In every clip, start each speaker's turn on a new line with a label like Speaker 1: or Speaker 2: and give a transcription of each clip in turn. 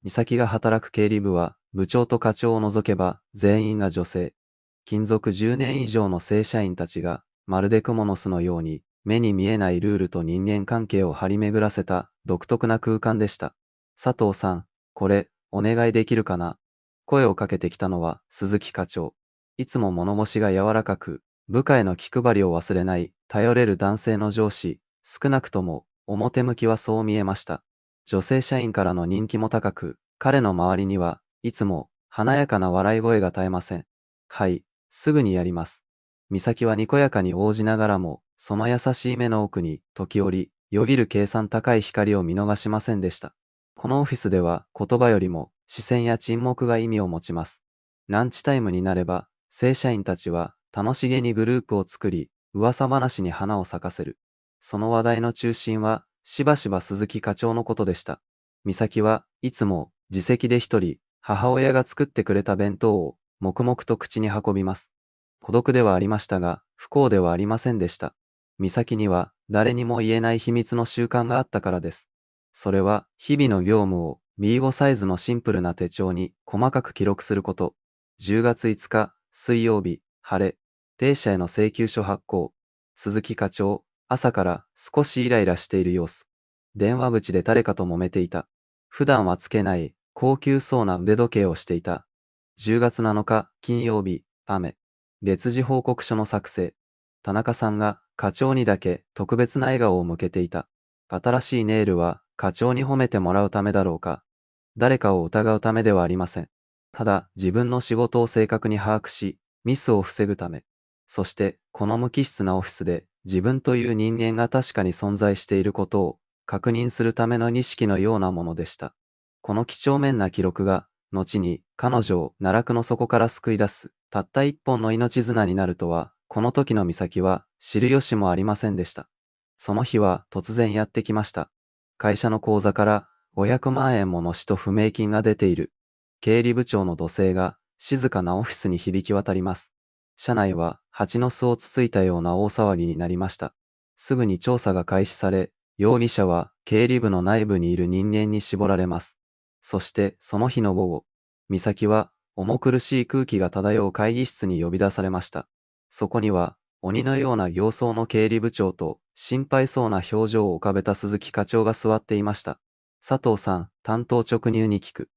Speaker 1: 美咲が働く経理部は、部長と課長を除けば、全員が女性。勤続10年以上の正社員たちが、まるでクモの巣のように、目に見えないルールと人間関係を張り巡らせた、独特な空間でした。佐藤さん、これ、お願いできるかな？声をかけてきたのは、鈴木課長。いつも物腰が柔らかく、部下への気配りを忘れない、頼れる男性の上司、少なくとも、表向きはそう見えました。女性社員からの人気も高く、彼の周りにはいつも華やかな笑い声が絶えません。はい、すぐにやります。美咲はにこやかに応じながらも、その優しい目の奥に、時折、よぎる計算高い光を見逃しませんでした。このオフィスでは言葉よりも視線や沈黙が意味を持ちます。ランチタイムになれば、正社員たちは楽しげにグループを作り、噂話に花を咲かせる。その話題の中心は、しばしば鈴木課長のことでした。美咲はいつも自責で一人、母親が作ってくれた弁当を黙々と口に運びます。孤独ではありましたが、不幸ではありませんでした。美咲には誰にも言えない秘密の習慣があったからです。それは、日々の業務を B5 サイズのシンプルな手帳に細かく記録すること。10月5日、水曜日、晴れ。停車への請求書発行。鈴木課長、朝から少しイライラしている様子。電話口で誰かと揉めていた。普段はつけない高級そうな腕時計をしていた。10月7日、金曜日、雨。月次報告書の作成。田中さんが課長にだけ特別な笑顔を向けていた。新しいネイルは課長に褒めてもらうためだろうか。誰かを疑うためではありません。ただ自分の仕事を正確に把握し、ミスを防ぐため。そして、この無機質なオフィスで自分という人間が確かに存在していることを確認するための儀式のようなものでした。この几帳面な記録が、後に彼女を奈落の底から救い出す、たった一本の命綱になるとは、この時の美咲は知る由もありませんでした。その日は突然やってきました。会社の口座から500万円もの使途不明金が出ている。経理部長の怒声が静かなオフィスに響き渡ります。社内は蜂の巣をつついたような大騒ぎになりました。すぐに調査が開始され、容疑者は経理部の内部にいる人間に絞られます。そしてその日の午後、美咲は重苦しい空気が漂う会議室に呼び出されました。そこには鬼のような形相の経理部長と心配そうな表情を浮かべた鈴木課長が座っていました。佐藤さん、担当直入に聞く。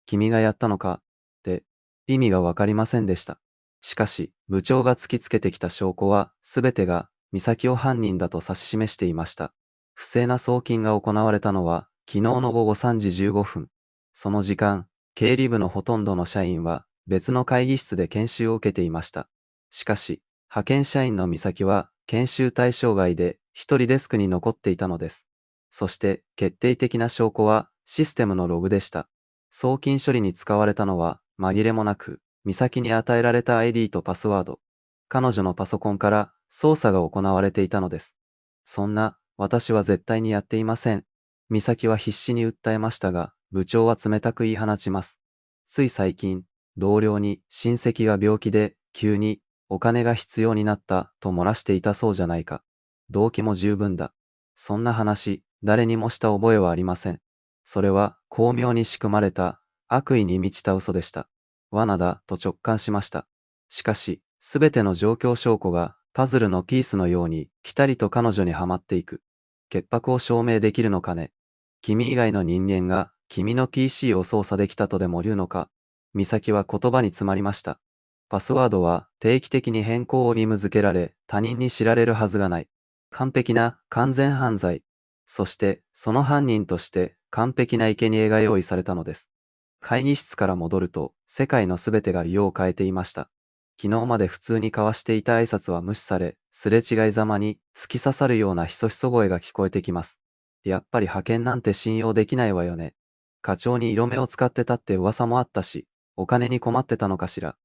Speaker 1: 君がやったのかって、意味がわかりませんでした。しかし、部長が突きつけてきた証拠は、すべてが、美咲を犯人だと指し示していました。不正な送金が行われたのは、昨日の午後3時15分。その時間、経理部のほとんどの社員は、別の会議室で研修を受けていました。しかし、派遣社員の美咲は、研修対象外で、一人デスクに残っていたのです。そして、決定的な証拠は、システムのログでした。送金処理に使われたのは、紛れもなく、美咲に与えられた ID とパスワード。彼女のパソコンから操作が行われていたのです。そんな、私は絶対にやっていません。美咲は必死に訴えましたが、部長は冷たく言い放ちます。つい最近、同僚に親戚が病気で、急にお金が必要になったと漏らしていたそうじゃないか。動機も十分だ。そんな話、誰にもした覚えはありません。それは巧妙に仕組まれた悪意に満ちた嘘でした。罠だと直感しました。しかし、すべての状況証拠がパズルのピースのようにぴたりと彼女にはまっていく。潔白を証明できるのかね。君以外の人間が君の PC を操作できたとでも言うのか。美咲は言葉に詰まりました。パスワードは定期的に変更を義務付けられ、他人に知られるはずがない。完璧な完全犯罪。そして、その犯人として完璧な生贄が用意されたのです。会議室から戻ると、世界のすべてが色を変えていました。昨日まで普通に交わしていた挨拶は無視され、すれ違いざまに突き刺さるようなひそひそ声が聞こえてきます。やっぱり派遣なんて信用できないわよね。課長に色目を使ってたって噂もあったし、お金に困ってたのかしら。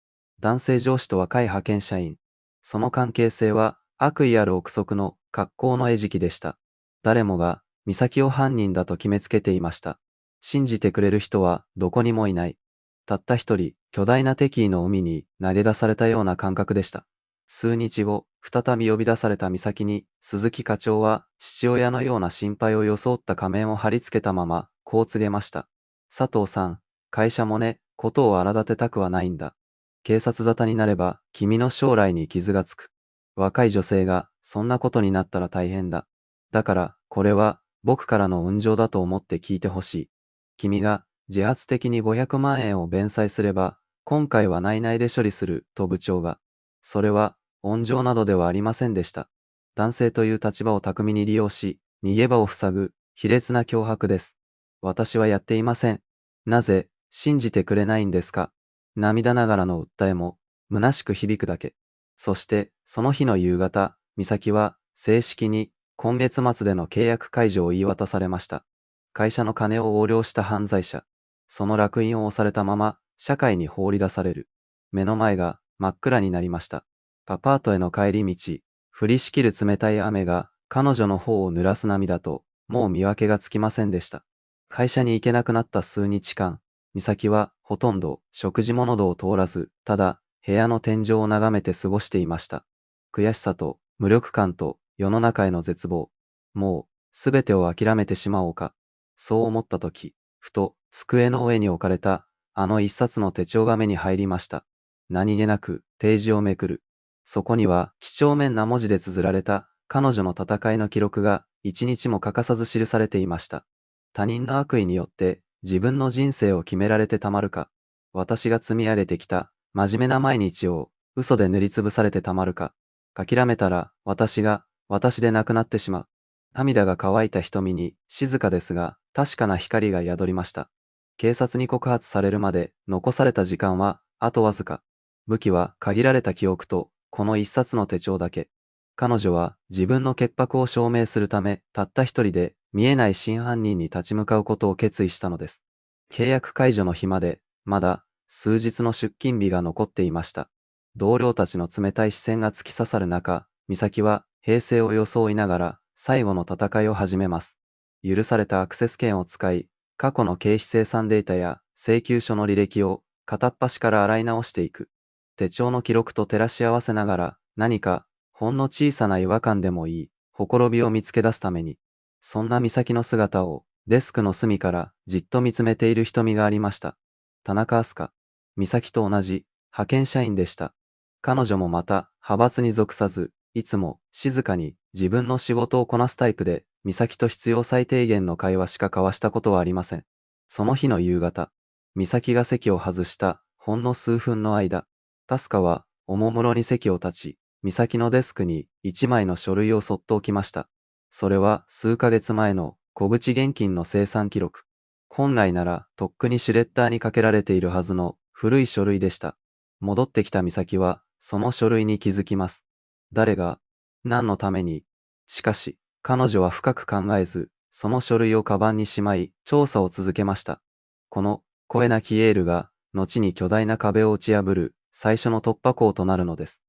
Speaker 1: 男性上司と若い派遣社員。その関係性は悪意ある憶測の格好の餌食でした。誰もが美咲を犯人だと決めつけていました。信じてくれる人はどこにもいない。たった一人、巨大な敵意の海に投げ出されたような感覚でした。数日後、再び呼び出された美咲に、鈴木課長は父親のような心配を装った仮面を貼り付けたまま、こう告げました。佐藤さん、会社もね、ことを荒立てたくはないんだ。警察沙汰になれば、君の将来に傷がつく。若い女性が、そんなことになったら大変だ。だから、これは、僕からの恩情だと思って聞いてほしい。君が、自発的に500万円を弁済すれば、今回は内々で処理する、と部長が。それは、恩情などではありませんでした。男性という立場を巧みに利用し、逃げ場を塞ぐ、卑劣な脅迫です。私はやっていません。なぜ、信じてくれないんですか。涙ながらの訴えも、虚しく響くだけ。そして、その日の夕方、美咲は、正式に、今月末での契約解除を言い渡されました。会社の金を横領した犯罪者。その烙印を押されたまま、社会に放り出される。目の前が、真っ暗になりました。アパートへの帰り道、降りしきる冷たい雨が、彼女の方を濡らす涙と、もう見分けがつきませんでした。会社に行けなくなった数日間、美咲はほとんど食事も喉を通らず、ただ部屋の天井を眺めて過ごしていました。悔しさと無力感と世の中への絶望。もうすべてを諦めてしまおうか。そう思ったとき、ふと机の上に置かれたあの一冊の手帳が目に入りました。何気なくページをめくる。そこには几帳面な文字で綴られた彼女の戦いの記録が一日も欠かさず記されていました。他人の悪意によって自分の人生を決められてたまるか。私が積み上げてきた真面目な毎日を嘘で塗りつぶされてたまるか。諦めたら私が私でなくなってしまう。涙が乾いた瞳に静かですが確かな光が宿りました。警察に告発されるまで残された時間はあとわずか。武器は限られた記憶とこの一冊の手帳だけ。彼女は自分の潔白を証明するためたった一人で見えない真犯人に立ち向かうことを決意したのです。契約解除の日までまだ数日の出勤日が残っていました。同僚たちの冷たい視線が突き刺さる中、美咲は平静を装いながら最後の戦いを始めます。許されたアクセス権を使い、過去の経費生産データや請求書の履歴を片っ端から洗い直していく。手帳の記録と照らし合わせながら何かほんの小さな違和感でもいい、ほころびを見つけ出すために、そんな美咲の姿をデスクの隅からじっと見つめている瞳がありました。田中明日香。美咲と同じ派遣社員でした。彼女もまた派閥に属さず、いつも静かに自分の仕事をこなすタイプで、美咲と必要最低限の会話しか交わしたことはありません。その日の夕方、美咲が席を外したほんの数分の間、タスカはおもむろに席を立ち、美咲のデスクに一枚の書類をそっと置きました。それは数ヶ月前の小口現金の生産記録。本来ならとっくにシュレッダーにかけられているはずの古い書類でした。戻ってきた美咲はその書類に気づきます。誰が、何のために。しかし、彼女は深く考えず、その書類をカバンにしまい、調査を続けました。この声なきエールが、後に巨大な壁を打ち破る最初の突破口となるのです。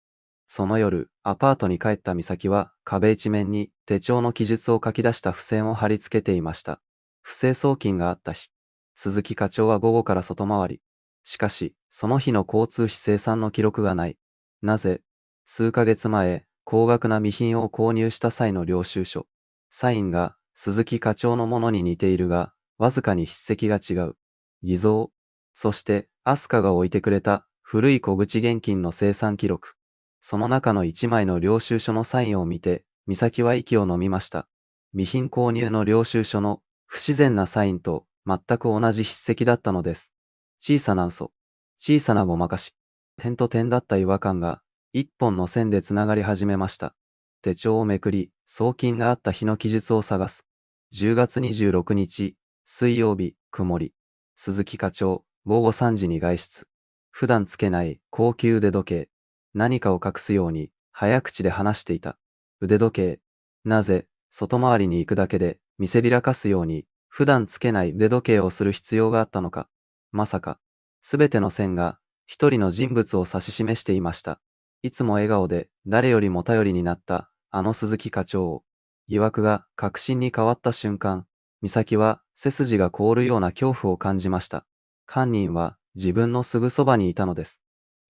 Speaker 1: その夜、アパートに帰った美咲は壁一面に手帳の記述を書き出した付箋を貼り付けていました。不正送金があった日、鈴木課長は午後から外回り。しかし、その日の交通費生産の記録がない。なぜ、数ヶ月前、高額な備品を購入した際の領収書。サインが鈴木課長のものに似ているが、わずかに筆跡が違う。偽造。そして、アスカが置いてくれた古い小口現金の生産記録。その中の一枚の領収書のサインを見て、美咲は息を飲みました。備品購入の領収書の不自然なサインと全く同じ筆跡だったのです。小さな嘘、小さなごまかし、点と点だった違和感が一本の線でつながり始めました。手帳をめくり、送金があった日の記述を探す。10月26日、水曜日、曇り。鈴木課長、午後3時に外出。普段つけない高級腕時計。何かを隠すように早口で話していた。腕時計。なぜ、外回りに行くだけで見せびらかすように普段つけない腕時計をする必要があったのか。まさか、すべての線が一人の人物を指し示していました。いつも笑顔で誰よりも頼りになったあの鈴木課長を。疑惑が確信に変わった瞬間、美咲は背筋が凍るような恐怖を感じました。犯人は自分のすぐそばにいたのです。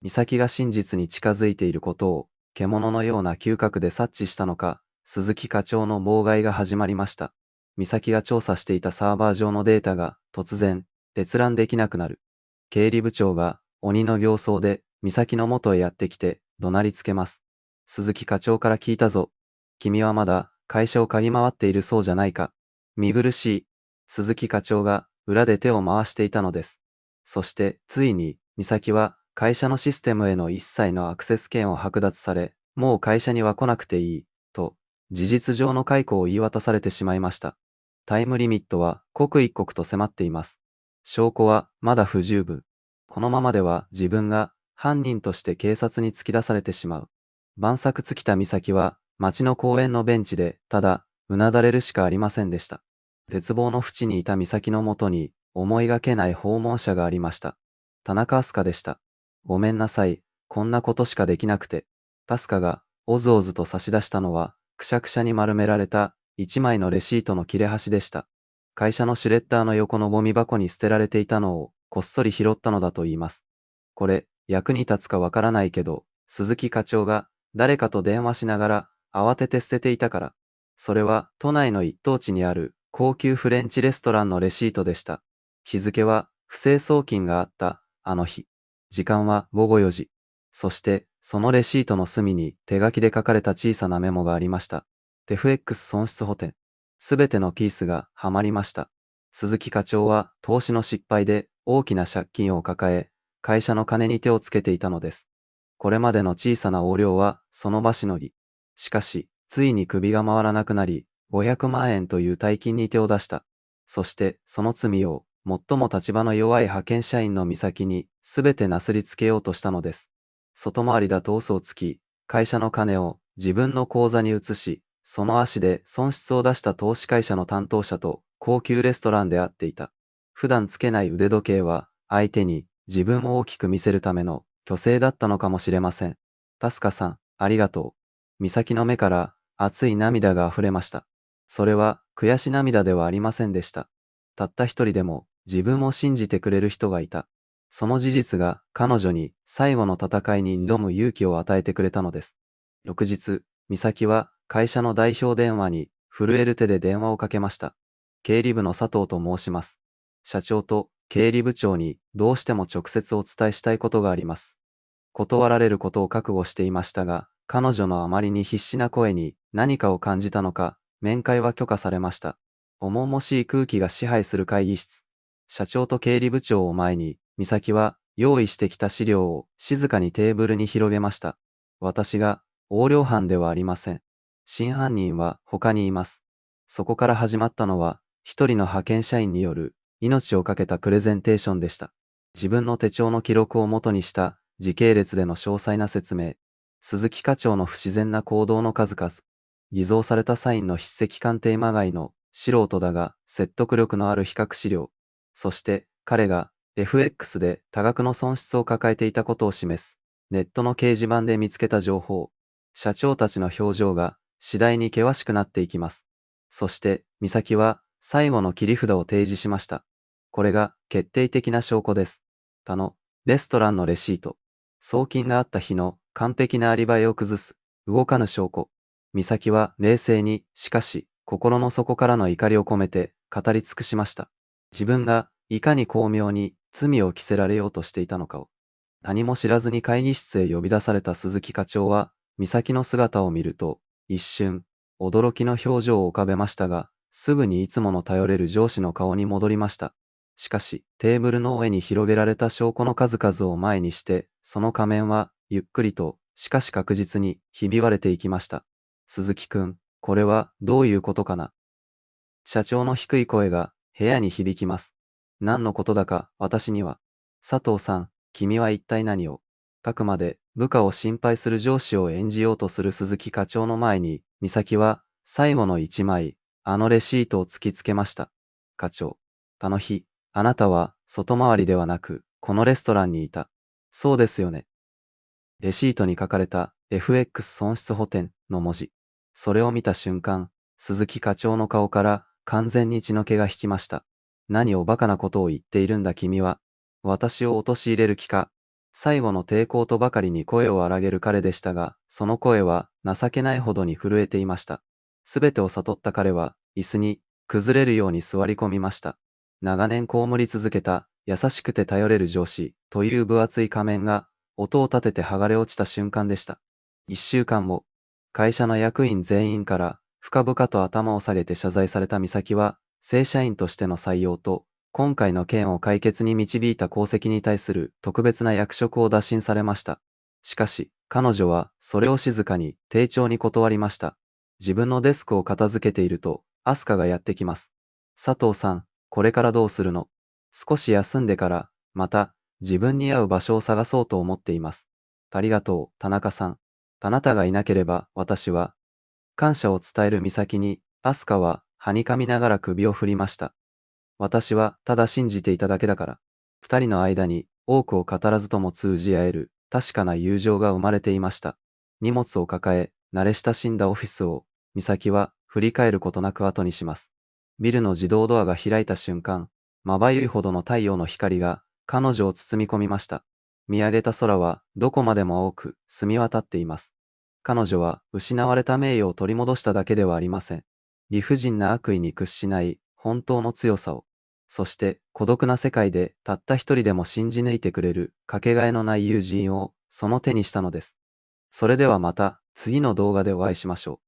Speaker 1: 美咲が真実に近づいていることを獣のような嗅覚で察知したのか、鈴木課長の妨害が始まりました。美咲が調査していたサーバー上のデータが突然閲覧できなくなる。経理部長が鬼の形相で美咲の元へやってきて怒鳴りつけます。鈴木課長から聞いたぞ。君はまだ会社を嗅ぎ回っているそうじゃないか。見苦しい。鈴木課長が裏で手を回していたのです。そしてついに美咲は会社のシステムへの一切のアクセス権を剥奪され、もう会社には来なくていい、と事実上の解雇を言い渡されてしまいました。タイムリミットは刻一刻と迫っています。証拠はまだ不十分。このままでは自分が犯人として警察に突き出されてしまう。晩作尽きた美咲は町の公園のベンチでただうなだれるしかありませんでした。絶望の淵にいた美咲のもとに思いがけない訪問者がありました。田中明日香でした。ごめんなさい、こんなことしかできなくて。明日香がおずおずと差し出したのはくしゃくしゃに丸められた一枚のレシートの切れ端でした。会社のシュレッダーの横のゴミ箱に捨てられていたのをこっそり拾ったのだと言います。これ、役に立つかわからないけど、鈴木課長が誰かと電話しながら慌てて捨てていたから。それは都内の一等地にある高級フレンチレストランのレシートでした。日付は不正送金があったあの日。時間は午後4時。そしてそのレシートの隅に手書きで書かれた小さなメモがありました。テフ X 損失補填。すべてのピースがはまりました。鈴木課長は投資の失敗で大きな借金を抱え、会社の金に手をつけていたのです。これまでの小さな横領はその場しのぎ。しかし、ついに首が回らなくなり、500万円という大金に手を出した。そして、その罪を、最も立場の弱い派遣社員の美咲に、すべてなすりつけようとしたのです。外回りだと嘘をつき、会社の金を自分の口座に移し、その足で損失を出した投資会社の担当者と高級レストランで会っていた。普段つけない腕時計は、相手に自分を大きく見せるための虚勢だったのかもしれません。タスカさん、ありがとう。美咲の目から熱い涙が溢れました。それは悔し涙ではありませんでした。たった一人でも自分を信じてくれる人がいた。その事実が彼女に最後の戦いに挑む勇気を与えてくれたのです。翌日、美咲は会社の代表電話に震える手で電話をかけました。経理部の佐藤と申します。社長と経理部長にどうしても直接お伝えしたいことがあります。断られることを覚悟していましたが、彼女のあまりに必死な声に何かを感じたのか、面会は許可されました。重々しい空気が支配する会議室。社長と経理部長を前に、美咲は用意してきた資料を静かにテーブルに広げました。私が横領犯ではありません。真犯人は他にいます。そこから始まったのは、一人の派遣社員による命を懸けたプレゼンテーションでした。自分の手帳の記録を元にした時系列での詳細な説明。鈴木課長の不自然な行動の数々。偽造されたサインの筆跡鑑定まがいの素人だが説得力のある比較資料。そして彼が FX で多額の損失を抱えていたことを示す。ネットの掲示板で見つけた情報。社長たちの表情が次第に険しくなっていきます。そして、美咲は最後の切り札を提示しました。これが決定的な証拠です。他のレストランのレシート。送金があった日の完璧なアリバイを崩す、動かぬ証拠。美咲は冷静に、しかし、心の底からの怒りを込めて語り尽くしました。自分がいかに巧妙に罪を着せられようとしていたのかを。何も知らずに会議室へ呼び出された鈴木課長は、美咲の姿を見ると、一瞬、驚きの表情を浮かべましたが、すぐにいつもの頼れる上司の顔に戻りました。しかし、テーブルの上に広げられた証拠の数々を前にして、その仮面は、ゆっくりと、しかし確実に、ひび割れていきました。鈴木くん、これは、どういうことかな。社長の低い声が、部屋に響きます。何のことだか、私には。佐藤さん、君は一体何を。あくまで、部下を心配する上司を演じようとする鈴木課長の前に、美咲は、最後の一枚、あのレシートを突きつけました。課長。あの日、あなたは、外回りではなく、このレストランにいた。そうですよね。レシートに書かれた FX 損失補填の文字。それを見た瞬間、鈴木課長の顔から完全に血の気が引きました。何をバカなことを言っているんだ君は。私を陥れる気か。最後の抵抗とばかりに声を荒げる彼でしたが、その声は情けないほどに震えていました。すべてを悟った彼は、椅子に崩れるように座り込みました。長年被り続けた、優しくて頼れる上司、という分厚い仮面が、音を立てて剥がれ落ちた瞬間でした。1週間後、会社の役員全員から、深々と頭を下げて謝罪された美咲は、正社員としての採用と、今回の件を解決に導いた功績に対する特別な役職を打診されました。しかし、彼女は、それを静かに、丁重に断りました。自分のデスクを片付けていると、アスカがやってきます。佐藤さん、これからどうするの？少し休んでから、また、自分に合う場所を探そうと思っています。ありがとう、田中さん。あなたがいなければ、私は、感謝を伝える美咲に、アスカは、はにかみながら首を振りました。私は、ただ信じていただけだから。二人の間に、多くを語らずとも通じ合える、確かな友情が生まれていました。荷物を抱え、慣れ親しんだオフィスを、美咲は、振り返ることなく後にします。ビルの自動ドアが開いた瞬間、まばゆいほどの太陽の光が、彼女を包み込みました。見上げた空は、どこまでも青く、澄み渡っています。彼女は、失われた名誉を取り戻しただけではありません。理不尽な悪意に屈しない、本当の強さを。そして、孤独な世界で、たった一人でも信じ抜いてくれる、かけがえのない友人を、その手にしたのです。それではまた、次の動画でお会いしましょう。